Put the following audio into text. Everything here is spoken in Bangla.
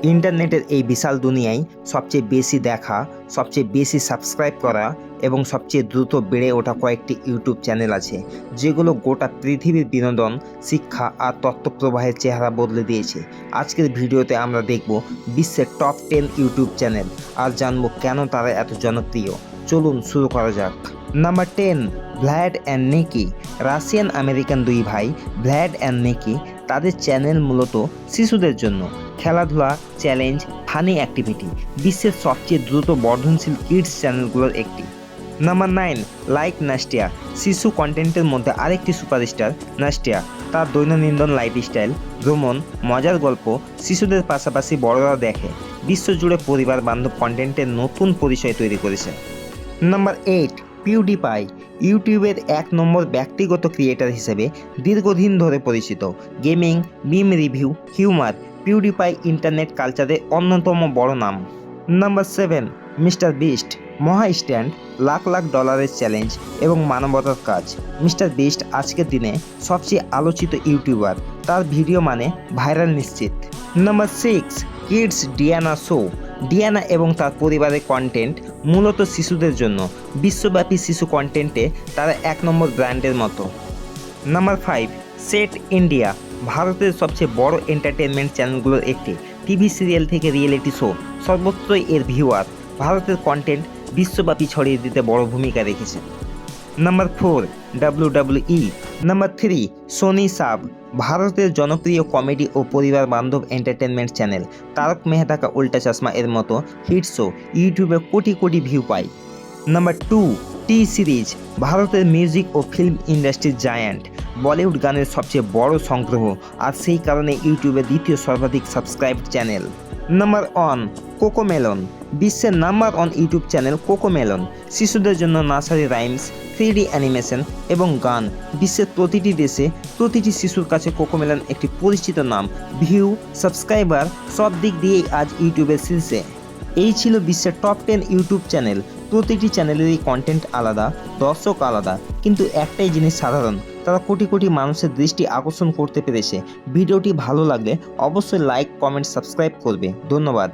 ইন্টারনেটের এই বিশাল দুনিয়ায় সবচেয়ে বেশি দেখা, সবচেয়ে বেশি সাবস্ক্রাইব করা এবং সবচেয়ে দ্রুত বেড়ে ওঠা কয়েকটি ইউটিউব চ্যানেল আছে, যেগুলো গোটা পৃথিবীর বিনোদন, শিক্ষা আর তথ্য প্রবাহের চেহারা বদলে দিয়েছে। আজকের ভিডিওতে আমরা দেখব বিশ্বের টপ 10 ইউটিউব চ্যানেল আর জানবো কেন তারা এত জনপ্রিয়। চলুন শুরু করা যাক। Number 10, Vlad and Niki. Russian American দুই ভাই ভ্লাড অ্যান্ড নিকি, তাদের চ্যানেল মূলত শিশুদের জন্য। খেলাধুলা, চ্যালেঞ্জ, ফানি অ্যাক্টিভিটি, বিশ্বের সবচেয়ে দ্রুত বর্ধনশীল কিডস চ্যানেলগুলোর একটি। Number 9, like Nastya. শিশু কন্টেন্টের মধ্যে আরেকটি সুপারস্টার নাস্টিয়া। তার দৈনন্দিন লাইফস্টাইল, ভ্রমণ, মজার গল্প শিশুদের পাশাপাশি বড়রা দেখে। বিশ্বজুড়ে পরিবার বান্ধব কন্টেন্টের নতুন পরিচয় তৈরি করেছে। Number 8, PewDiePie. ইউটিউবের 1 নম্বর ব্যক্তিগত ক্রিয়েটার হিসেবে দীর্ঘদিন ধরে পরিচিত। Gaming, meme review, humour, PewDiePie internet কালচারের অন্যতম বড় নাম। Number 7, Mister Beast. মহা স্ট্যান্ড, লাখ লাখ ডলারের চ্যালেঞ্জ এবং মানবতার কাজ। মিস্টার বিস্ট আজকের দিনে সবচেয়ে আলোচিত ইউটিউবার। তার ভিডিও মানে ভাইরাল নিশ্চিত। Number 6, Kids Diana Show. Diana এবং তার পরিবারের কন্টেন্ট মূলত শিশুদের জন্য। বিশ্বব্যাপী শিশু কন্টেন্টে তারা 1 নম্বর ব্র্যান্ডের মতো। Number 5, set India. ভারতের সবচেয়ে বড় এন্টারটেনমেন্ট চ্যানেলগুলোর একটি। টিভি সিরিয়াল থেকে রিয়েলিটি শো, সর্বত্রই এর ভিউয়ার। ভারতের কন্টেন্ট বিশ্বব্যাপী ছড়িয়ে দিতে বড় ভূমিকা রেখেছে। Number 4, WWE। Number 3, Sony SAB. ভারতের জনপ্রিয় কমেডি ও পরিবার বান্ধব এন্টারটেনমেন্ট চ্যানেল। তারক মেহতা কা উল্টা চশমা এর মতো হিট শো ইউটিউবে কোটি কোটি ভিউ পায়। নাম্বার 2, টি সিরিজ। ভারতের মিউজিক ও ফিল্ম ইন্ডাস্ট্রির জায়ান্ট। বলিউড গানের সবচেয়ে বড় সংগ্রহ, আর সেই কারণে ইউটিউবে দ্বিতীয় সর্বাধিক সাবস্ক্রাইবড চ্যানেল। Number 1, CoComelon. বিশ্বের নাম্বার 1 ইউটিউব চ্যানেল কোকোমেলন। শিশুদের জন্য নার্সারি রাইমস, 3D অ্যানিমেশন এবং গান। বিশ্বের প্রতিটি দেশে প্রতিটি শিশুর কাছে কোকোমেলন একটি পরিচিত নাম। ভিউ, সাবস্ক্রাইবার সব দিক দিয়েই আজ ইউটিউবের শীর্ষে। এই ছিল বিশ্বের টপ 10 ইউটিউব চ্যানেল। প্রতিটি চ্যানেলেরই কন্টেন্ট আলাদা, দর্শক আলাদা, কিন্তু একটাই জিনিস সাধারণ, তারা কোটি কোটি মানুষের দৃষ্টি আকর্ষণ করতে পেরেছে। ভিডিওটি ভালো লাগলে অবশ্যই লাইক, কমেন্ট, সাবস্ক্রাইব করবে। ধন্যবাদ।